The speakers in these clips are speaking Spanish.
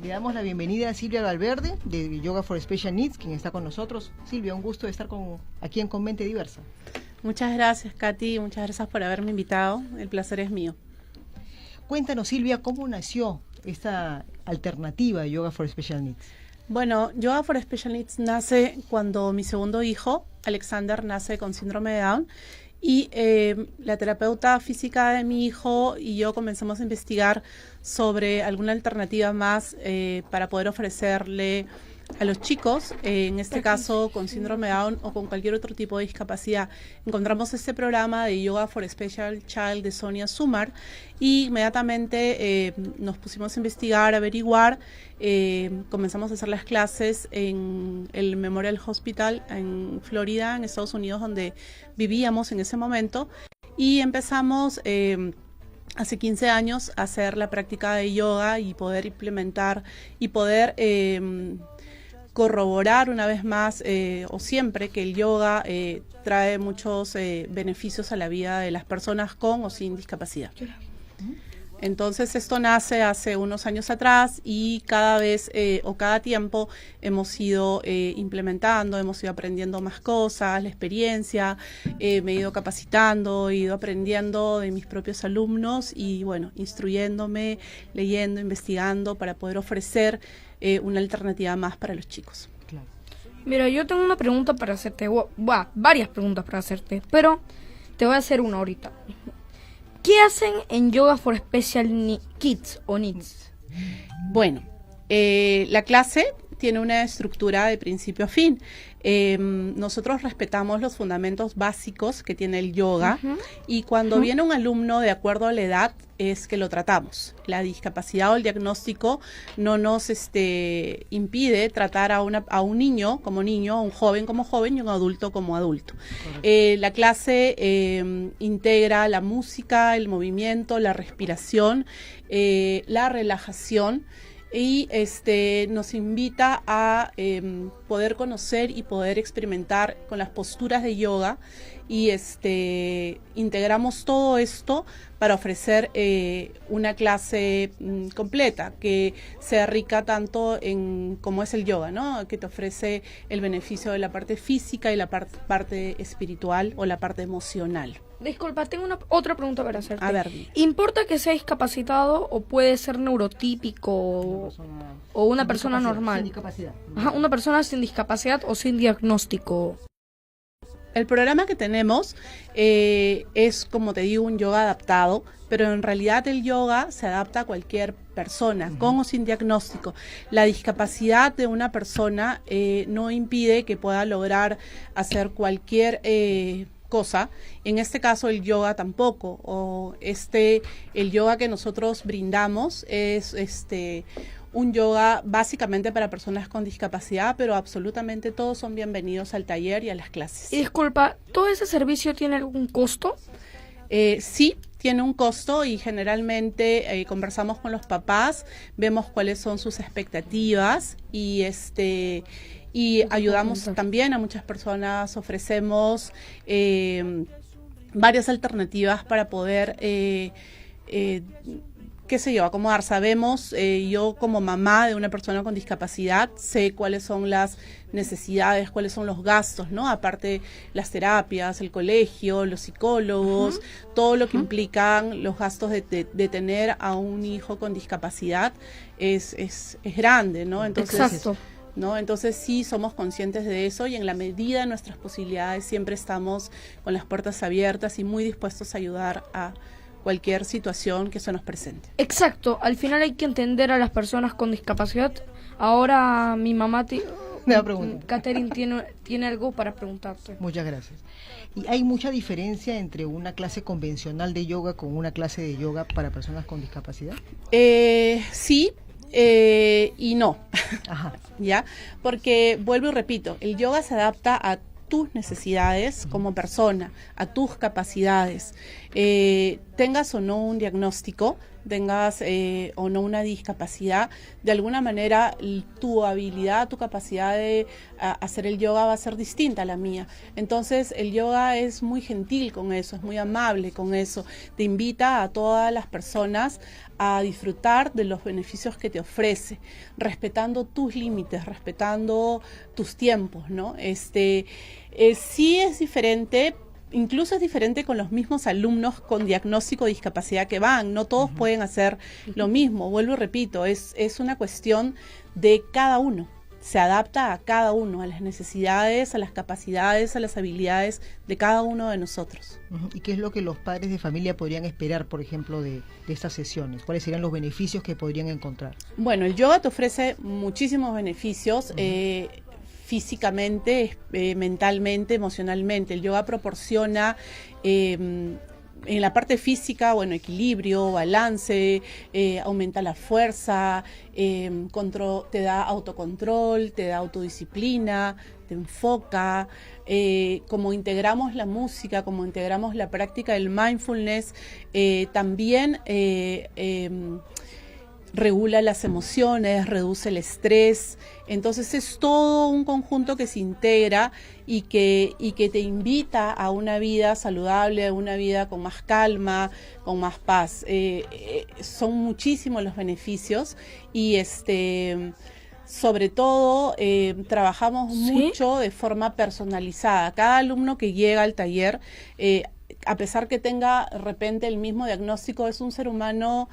Le damos la bienvenida a Silvia Valverde de Yoga for Special Needs, quien está con nosotros. Silvia, un gusto de estar aquí en Conmente Diversa. Muchas gracias, Katy, muchas gracias por haberme invitado, el placer es mío. Cuéntanos, Silvia, ¿cómo nació esta alternativa de Yoga for Special Needs? Bueno, Yoga for Special Needs nace cuando mi segundo hijo, Alexander, nace con síndrome de Down y la terapeuta física de mi hijo y yo comenzamos a investigar sobre alguna alternativa más para poder ofrecerle a los chicos, en este caso con síndrome de Down o con cualquier otro tipo de discapacidad. Encontramos este programa de Yoga for Special Child de Sonia Sumar y inmediatamente nos pusimos a investigar, a averiguar, comenzamos a hacer las clases en el Memorial Hospital en Florida, en Estados Unidos, donde vivíamos en ese momento, y empezamos hace 15 años a hacer la práctica de yoga y poder implementar y poder corroborar una vez más o siempre que el yoga trae muchos beneficios a la vida de las personas con o sin discapacidad. Entonces esto nace hace unos años atrás y cada vez o cada tiempo hemos ido implementando, hemos ido aprendiendo más cosas, la experiencia, me he ido capacitando, he ido aprendiendo de mis propios alumnos y bueno, instruyéndome, leyendo, investigando para poder ofrecer una alternativa más para los chicos. Claro. Mira, yo tengo una pregunta para hacerte, varias preguntas para hacerte, pero te voy a hacer una ahorita. ¿Qué hacen en Yoga for Special Kids o Needs? Bueno, la clase tiene una estructura de principio a fin. Nosotros respetamos los fundamentos básicos que tiene el yoga y cuando viene un alumno de acuerdo a la edad es que lo tratamos. La discapacidad o el diagnóstico no nos impide tratar a un niño como niño, a un joven como joven y a un adulto como adulto. La clase integra la música, el movimiento, la respiración, la relajación, y nos invita a poder conocer y poder experimentar con las posturas de yoga y integramos todo esto para ofrecer una clase completa que sea rica tanto en como es el yoga, ¿no? Que te ofrece el beneficio de la parte física y la parte espiritual o la parte emocional. Disculpa, tengo otra pregunta para hacerte. A ver. ¿Importa que sea discapacitado o puede ser neurotípico o una persona normal? Sin discapacidad. Ajá, una persona sin discapacidad o sin diagnóstico. El programa que tenemos es, como te digo, un yoga adaptado, pero en realidad el yoga se adapta a cualquier persona, con o sin diagnóstico. La discapacidad de una persona no impide que pueda lograr hacer cualquier cosa. En este caso el yoga tampoco, el yoga que nosotros brindamos es un yoga básicamente para personas con discapacidad, pero absolutamente todos son bienvenidos al taller y a las clases. Y disculpa, ¿todo ese servicio tiene algún costo? Sí, tiene un costo y generalmente conversamos con los papás, vemos cuáles son sus expectativas y ayudamos también a muchas personas, ofrecemos varias alternativas para poder qué sé yo, acomodar. Sabemos, yo como mamá de una persona con discapacidad, sé cuáles son las necesidades, cuáles son los gastos, ¿no? Aparte las terapias, el colegio, los psicólogos, todo lo que implican los gastos de tener a un hijo con discapacidad es grande, ¿no? Entonces, exacto. ¿no? Entonces sí somos conscientes de eso y en la medida de nuestras posibilidades siempre estamos con las puertas abiertas y muy dispuestos a ayudar a cualquier situación que se nos presente. Exacto, al final hay que entender a las personas con discapacidad. Ahora mi mamá, Catherine, tiene algo para preguntarte. Muchas gracias. ¿Y hay mucha diferencia entre una clase convencional de yoga con una clase de yoga para personas con discapacidad? Sí. Y no. Ajá. ¿Ya? Porque, vuelvo y repito, el yoga se adapta a tus necesidades como persona, a tus capacidades. Tengas o no un diagnóstico, tengas o no una discapacidad, de alguna manera tu habilidad, tu capacidad de hacer el yoga va a ser distinta a la mía. Entonces el yoga es muy gentil con eso, es muy amable con eso, te invita a todas las personas a disfrutar de los beneficios que te ofrece, respetando tus límites, respetando tus tiempos, ¿no? Sí es diferente. Incluso es diferente con los mismos alumnos con diagnóstico de discapacidad que van. No todos pueden hacer lo mismo. Vuelvo y repito, es una cuestión de cada uno. Se adapta a cada uno, a las necesidades, a las capacidades, a las habilidades de cada uno de nosotros. ¿Y qué es lo que los padres de familia podrían esperar, por ejemplo, de estas sesiones? ¿Cuáles serían los beneficios que podrían encontrar? Bueno, el yoga te ofrece muchísimos beneficios. Físicamente, mentalmente, emocionalmente. El yoga proporciona en la parte física, equilibrio, balance, aumenta la fuerza, te da autocontrol, te da autodisciplina, te enfoca. Como integramos la música, como integramos la práctica del mindfulness, también regula las emociones, reduce el estrés. Entonces es todo un conjunto que se integra y que te invita a una vida saludable, a una vida con más calma, con más paz. Son muchísimos los beneficios y sobre todo trabajamos mucho de forma personalizada. Cada alumno que llega al taller, a pesar que tenga de repente el mismo diagnóstico, es un ser humano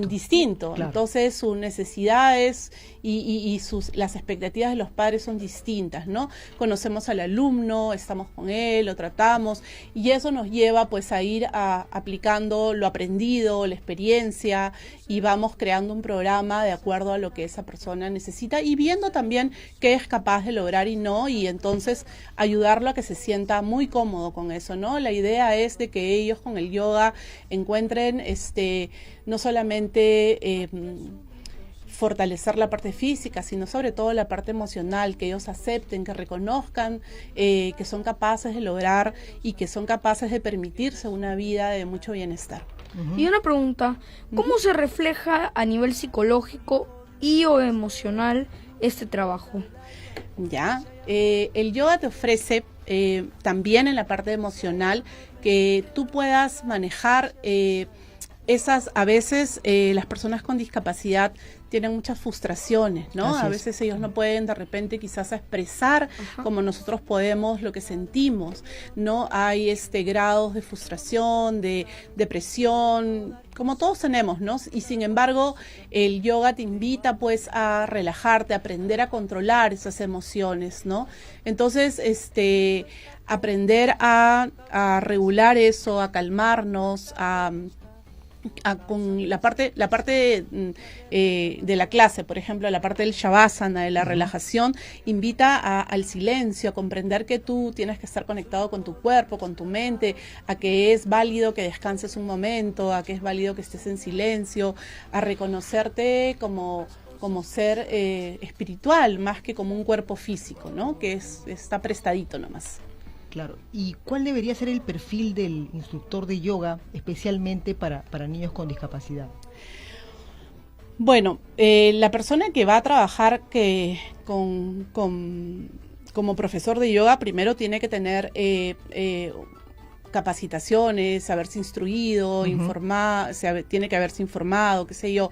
distinto. Claro. Entonces sus necesidades y las expectativas de los padres son distintas, ¿no? Conocemos al alumno, estamos con él, lo tratamos y eso nos lleva pues a ir aplicando lo aprendido, la experiencia y vamos creando un programa de acuerdo a lo que esa persona necesita y viendo también qué es capaz de lograr y no, y entonces ayudarlo a que se sienta muy cómodo con eso, ¿no? La idea es de que ellos con el yoga encuentren no solamente fortalecer la parte física, sino sobre todo la parte emocional, que ellos acepten, que reconozcan que son capaces de lograr y que son capaces de permitirse una vida de mucho bienestar. Y una pregunta, ¿cómo se refleja a nivel psicológico y o emocional este trabajo? El yoga te ofrece también en la parte emocional que tú puedas manejar a veces las personas con discapacidad tienen muchas frustraciones, ¿no? A veces ellos no pueden de repente quizás expresar como nosotros podemos lo que sentimos, ¿no? Hay grados de frustración, de depresión, como todos tenemos, ¿no? Y sin embargo, el yoga te invita pues a relajarte, a aprender a controlar esas emociones, ¿no? Entonces, aprender a regular eso, a calmarnos, con la parte de la clase, por ejemplo, la parte del shavasana, de la relajación, invita al silencio, a comprender que tú tienes que estar conectado con tu cuerpo, con tu mente, a que es válido que descanses un momento, a que es válido que estés en silencio, a reconocerte como ser espiritual, más que como un cuerpo físico, ¿no? Que está prestadito nomás. Claro. ¿Y cuál debería ser el perfil del instructor de yoga, especialmente para niños con discapacidad? Bueno, la persona que va a trabajar como profesor de yoga primero tiene que tener capacitaciones, haberse instruido, tiene que haberse informado, qué sé yo.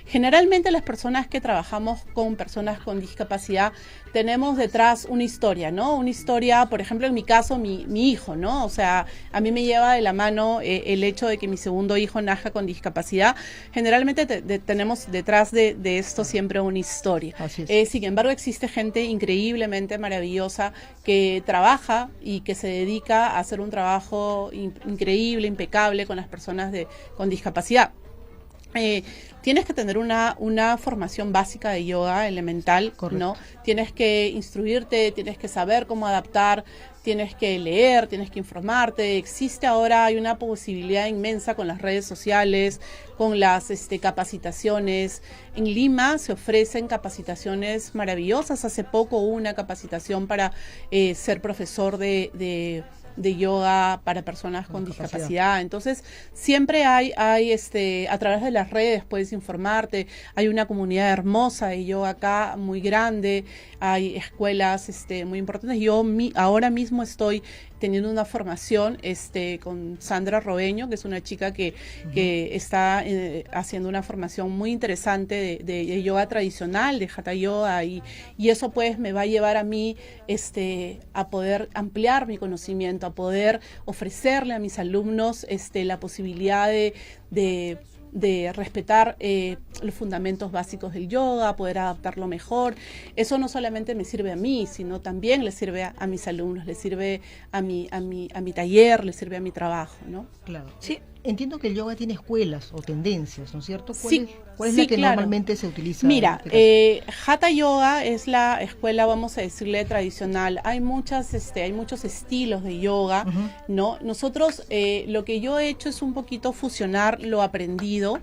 Generalmente las personas que trabajamos con personas con discapacidad tenemos detrás una historia, ¿no? Una historia, por ejemplo, en mi caso, mi hijo, ¿no? O sea, a mí me lleva de la mano el hecho de que mi segundo hijo nazca con discapacidad. Generalmente tenemos detrás de esto siempre una historia. Así es. Sin embargo, existe gente increíblemente maravillosa que trabaja y que se dedica a hacer un trabajo increíble, impecable con las personas con discapacidad. Tienes que tener una formación básica de yoga elemental, ¿no? Tienes que instruirte, tienes que saber cómo adaptar, tienes que leer, tienes que informarte. Hay una posibilidad inmensa con las redes sociales, con las capacitaciones. En Lima se ofrecen capacitaciones maravillosas. Hace poco hubo una capacitación para ser profesor de de yoga para personas con discapacidad. Entonces, siempre hay a través de las redes puedes informarte, hay una comunidad hermosa de yoga acá, muy grande, hay escuelas muy importantes. Yo ahora mismo estoy teniendo una formación con Sandra Robeño, que es una chica que está haciendo una formación muy interesante de yoga tradicional, de Hatha Yoga, y eso pues me va a llevar a mí a poder ampliar mi conocimiento, a poder ofrecerle a mis alumnos la posibilidad de respetar los fundamentos básicos del yoga, poder adaptarlo mejor. Eso no solamente me sirve a mí, sino también le sirve a mis alumnos, le sirve a mi taller, le sirve a mi trabajo, ¿no? Claro. Sí, entiendo que el yoga tiene escuelas o tendencias, ¿no es cierto? ¿Cuál es sí, la que claro. normalmente se utiliza? Mira, Hatha Yoga es la escuela, vamos a decirle, tradicional. Hay muchos estilos de yoga, ¿no? Nosotros, lo que yo he hecho es un poquito fusionar lo aprendido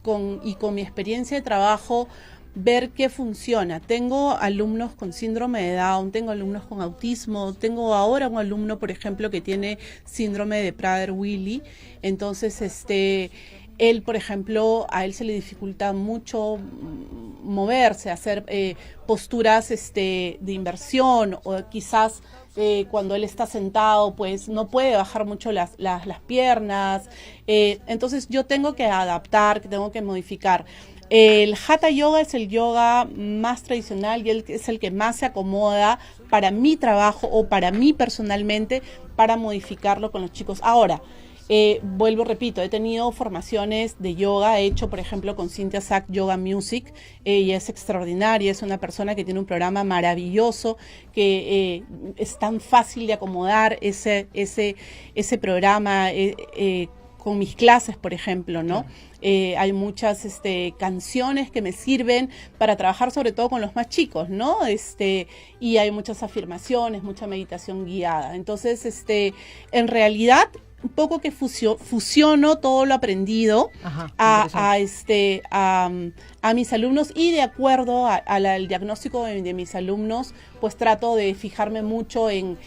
con mi experiencia de trabajo, ver qué funciona. Tengo alumnos con síndrome de Down, tengo alumnos con autismo, tengo ahora un alumno, por ejemplo, que tiene síndrome de Prader-Willi. Entonces, él, por ejemplo, a él se le dificulta mucho moverse, hacer posturas de inversión, o quizás cuando él está sentado, pues no puede bajar mucho las piernas. Entonces yo tengo que adaptar, tengo que modificar. El Hatha Yoga es el yoga más tradicional y es el que más se acomoda para mi trabajo o para mí personalmente, para modificarlo con los chicos. Ahora, vuelvo, repito, he tenido formaciones de yoga, he hecho, por ejemplo, con Cynthia Sack Yoga Music, ella es extraordinaria, es una persona que tiene un programa maravilloso, que es tan fácil de acomodar ese programa con mis clases, por ejemplo, ¿no? Hay muchas canciones que me sirven para trabajar sobre todo con los más chicos, ¿no? Y hay muchas afirmaciones, mucha meditación guiada. Entonces, en realidad, un poco que fusiono todo lo aprendido a mis alumnos, y de acuerdo al diagnóstico de mis alumnos, pues trato de fijarme mucho en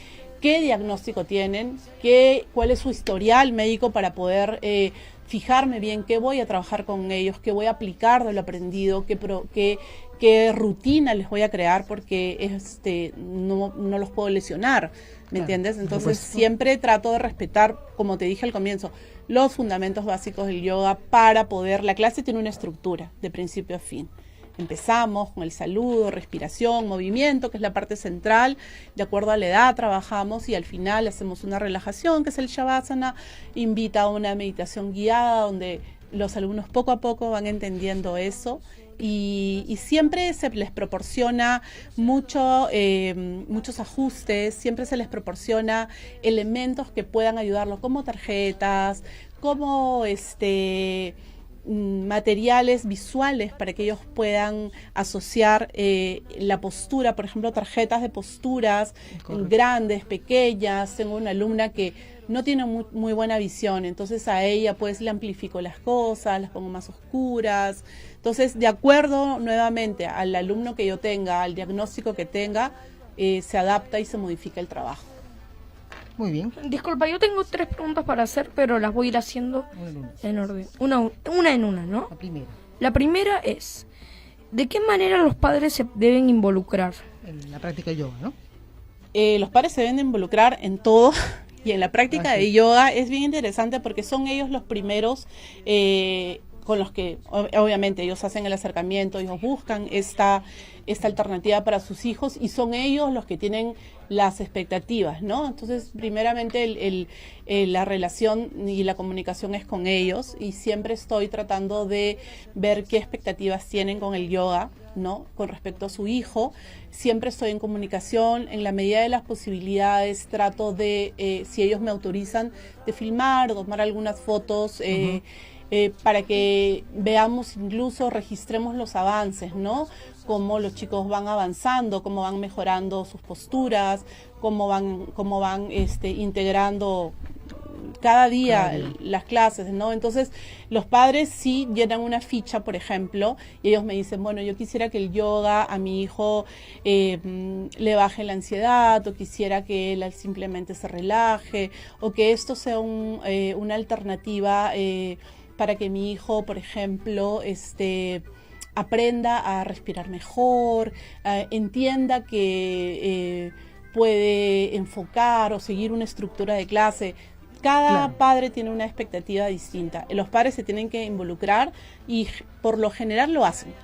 qué diagnóstico tienen, cuál es su historial médico, para poder fijarme bien qué voy a trabajar con ellos, qué voy a aplicar de lo aprendido, qué rutina les voy a crear, porque no los puedo lesionar, ¿me entiendes? Entonces siempre trato de respetar, como te dije al comienzo, los fundamentos básicos del yoga para poder... La clase tiene una estructura de principio a fin. Empezamos con el saludo, respiración, movimiento, que es la parte central. De acuerdo a la edad trabajamos, y al final hacemos una relajación, que es el Shavasana. Invita a una meditación guiada donde los alumnos poco a poco van entendiendo eso. Y siempre se les proporciona muchos ajustes, siempre se les proporciona elementos que puedan ayudarlos, como tarjetas, como materiales visuales para que ellos puedan asociar la postura, por ejemplo, tarjetas de posturas grandes, pequeñas. Tengo una alumna que no tiene muy buena visión, entonces a ella pues le amplifico las cosas, las pongo más oscuras. Entonces, de acuerdo nuevamente al alumno que yo tenga, al diagnóstico que tenga, se adapta y se modifica el trabajo. Muy bien. Disculpa, yo tengo 3 preguntas para hacer, pero las voy a ir haciendo en orden. Una en una, ¿no? La primera es, ¿de qué manera los padres se deben involucrar? En la práctica de yoga, ¿no? Los padres se deben involucrar en todo, y en la práctica de yoga es bien interesante porque son ellos los primeros con los que obviamente ellos hacen el acercamiento, ellos buscan esta alternativa para sus hijos, y son ellos los que tienen las expectativas, ¿no? Entonces, primeramente la relación y la comunicación es con ellos, y siempre estoy tratando de ver qué expectativas tienen con el yoga, ¿no? Con respecto a su hijo. Siempre estoy en comunicación, en la medida de las posibilidades trato de, si ellos me autorizan, de filmar o tomar algunas fotos, para que veamos, incluso registremos los avances, ¿no? Cómo los chicos van avanzando, cómo van mejorando sus posturas, cómo van integrando cada día Cada día. las clases, ¿no? Entonces, los padres sí llenan una ficha, por ejemplo, y ellos me dicen, bueno, yo quisiera que el yoga a mi hijo le baje la ansiedad, o quisiera que él simplemente se relaje, o que esto sea una alternativa para que mi hijo, por ejemplo, aprenda a respirar mejor, entienda que puede enfocar o seguir una estructura de clase. Cada padre tiene una expectativa distinta. Los padres se tienen que involucrar y por lo general lo hacen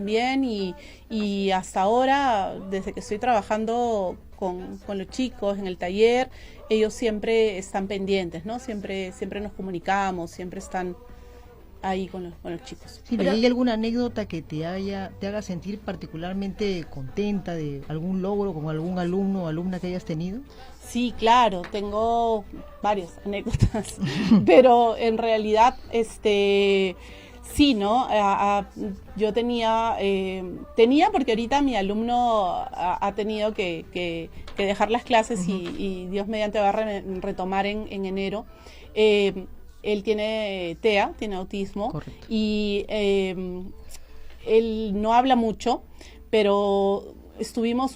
bien y hasta ahora, desde que estoy trabajando con los chicos en el taller, ellos siempre están pendientes, ¿no? Siempre nos comunicamos, siempre están ahí con los chicos. Sí, ¿hay alguna anécdota que te haga sentir particularmente contenta de algún logro con algún alumno o alumna que hayas tenido? Sí, claro, tengo varias anécdotas, pero en realidad, sí, ¿no? Yo tenía porque ahorita mi alumno ha tenido que dejar las clases y Dios mediante va a retomar en enero. Él tiene TEA, tiene autismo. Correcto. Y él no habla mucho, pero estuvimos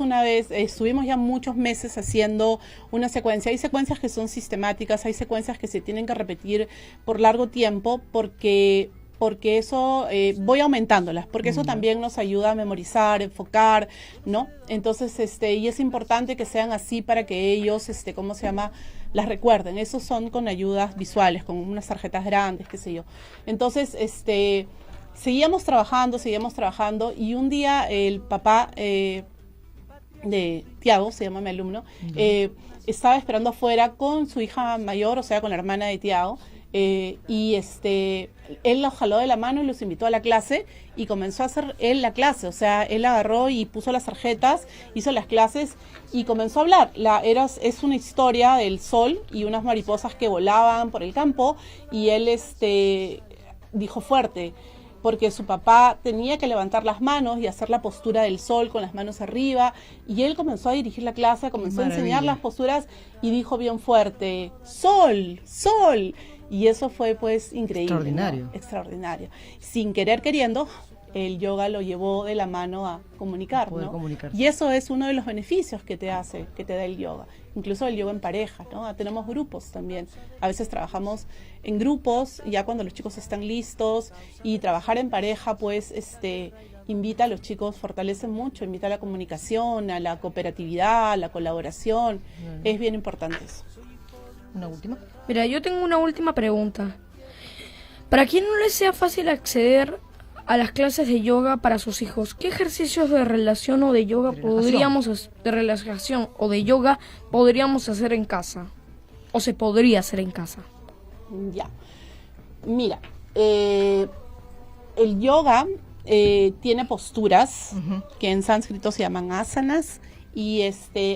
ya muchos meses haciendo una secuencia. Hay secuencias que son sistemáticas, hay secuencias que se tienen que repetir por largo tiempo porque eso voy aumentándolas, porque eso también nos ayuda a memorizar, enfocar, ¿no? Entonces, y es importante que sean así para que ellos, las recuerden. Esos son con ayudas visuales, con unas tarjetas grandes, qué sé yo. Entonces, seguíamos trabajando y un día el papá de Tiago, se llama mi alumno, estaba esperando afuera con su hija mayor, o sea, con la hermana de Tiago, y él los jaló de la mano y los invitó a la clase y comenzó a hacer él la clase, o sea, él agarró y puso las tarjetas, hizo las clases y comenzó a hablar. Es una historia del sol y unas mariposas que volaban por el campo y él dijo fuerte, porque su papá tenía que levantar las manos y hacer la postura del sol con las manos arriba, y él comenzó a dirigir la clase, comenzó a enseñar las posturas y dijo bien fuerte, sol, sol, y eso fue pues increíble. Extraordinario. ¿No? Extraordinario. Sin querer queriendo, el yoga lo llevó de la mano a comunicar, ¿no? Y eso es uno de los beneficios que te da el yoga. Incluso el yoga en pareja, ¿no? Tenemos grupos también. A veces trabajamos en grupos, ya cuando los chicos están listos, y trabajar en pareja, pues, invita a los chicos, fortalece mucho, invita a la comunicación, a la cooperatividad, a la colaboración. Es bien importante eso. ¿Una última? Mira, yo tengo una última pregunta. Para quien no les sea fácil acceder a las clases de yoga para sus hijos, ¿qué ejercicios de relajación o de yoga podríamos hacer en casa? ¿O se podría hacer en casa? Ya. Mira, el yoga tiene posturas que en sánscrito se llaman asanas y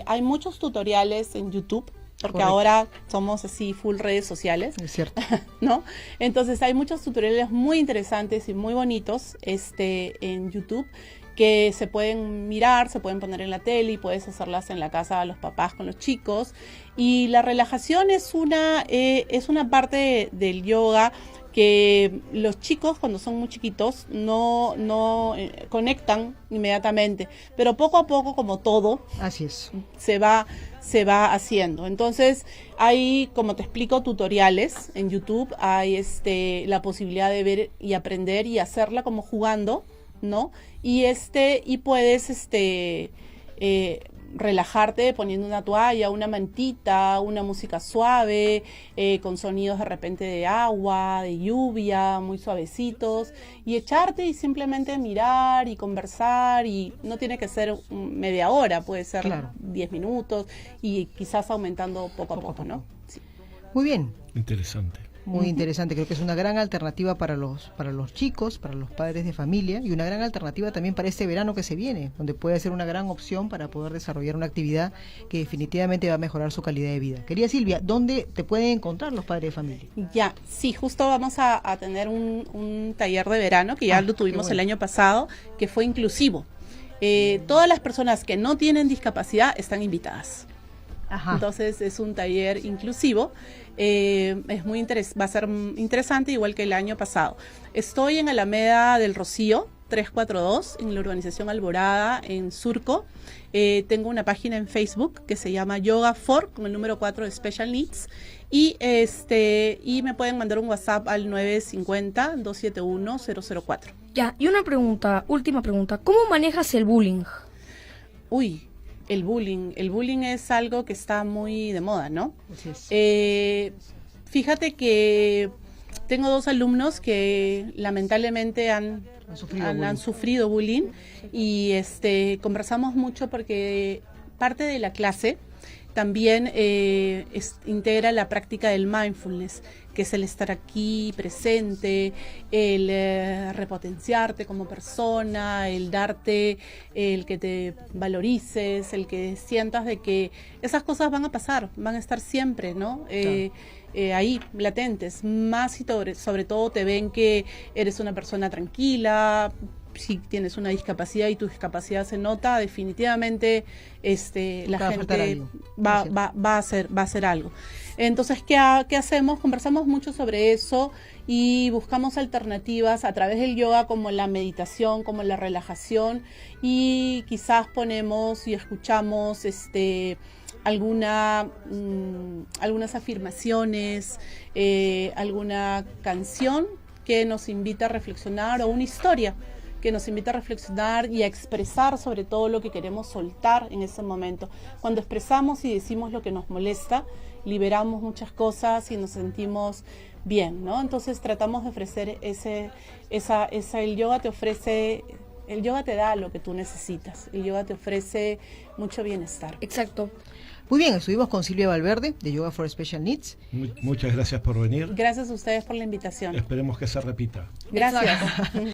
hay muchos tutoriales en YouTube. Porque correcto. Ahora somos así full redes sociales. Es cierto. ¿No? Entonces hay muchos tutoriales muy interesantes y muy bonitos en YouTube que se pueden mirar, se pueden poner en la tele y puedes hacerlas en la casa a los papás con los chicos. Y la relajación es una parte del yoga que los chicos cuando son muy chiquitos no conectan inmediatamente, pero poco a poco, como todo, así es, se va haciendo. Entonces hay, como te explico, tutoriales en YouTube, hay la posibilidad de ver y aprender y hacerla como jugando, ¿no? Y puedes relajarte poniendo una toalla, una mantita, una música suave, con sonidos de repente de agua, de lluvia, muy suavecitos, y echarte y simplemente mirar y conversar, y no tiene que ser media hora, puede ser 10 minutos y quizás aumentando poco a poco, ¿no? Sí. Muy bien. Interesante. Muy interesante, creo que es una gran alternativa para los chicos, para los padres de familia, y una gran alternativa también para este verano que se viene, donde puede ser una gran opción para poder desarrollar una actividad que definitivamente va a mejorar su calidad de vida. Querida Silvia, ¿dónde te pueden encontrar los padres de familia? Ya, sí, justo vamos a tener un taller de verano que ya lo tuvimos el año pasado, que fue inclusivo. Todas las personas que no tienen discapacidad están invitadas. Ajá. Entonces es un taller inclusivo. Es muy va a ser interesante, igual que el año pasado. Estoy en Alameda del Rocío 342, en la urbanización Alborada, en Surco. Tengo una página en Facebook que se llama Yoga for, con el número 4 de Special Needs. Y me pueden mandar un WhatsApp al 950-271-004. Ya, y una pregunta, última pregunta. ¿Cómo manejas el bullying? Uy, el bullying. El bullying es algo que está muy de moda, ¿no? Así es. Fíjate que tengo 2 alumnos que lamentablemente han sufrido bullying y conversamos mucho porque parte de la clase también integra la práctica del mindfulness, que es el estar aquí presente, el repotenciarte como persona, el darte, el que te valorices, el que sientas de que esas cosas van a pasar, van a estar siempre, ¿no? Ahí, latentes, más y sobre todo te ven que eres una persona tranquila. Si tienes una discapacidad y tu discapacidad se nota, definitivamente la gente va a hacer algo. Entonces, ¿qué hacemos? Conversamos mucho sobre eso y buscamos alternativas a través del yoga, como la meditación, como la relajación, y quizás ponemos y escuchamos algunas afirmaciones, alguna canción que nos invita a reflexionar, o una historia que nos invita a reflexionar y a expresar sobre todo lo que queremos soltar en ese momento. Cuando expresamos y decimos lo que nos molesta, liberamos muchas cosas y nos sentimos bien, ¿no? Entonces tratamos de ofrecer el yoga el yoga te da lo que tú necesitas, el yoga te ofrece mucho bienestar. Exacto. Muy bien, estuvimos con Silvia Valverde de Yoga for Special Needs. Muchas gracias por venir. Gracias a ustedes por la invitación. Esperemos que se repita. Gracias.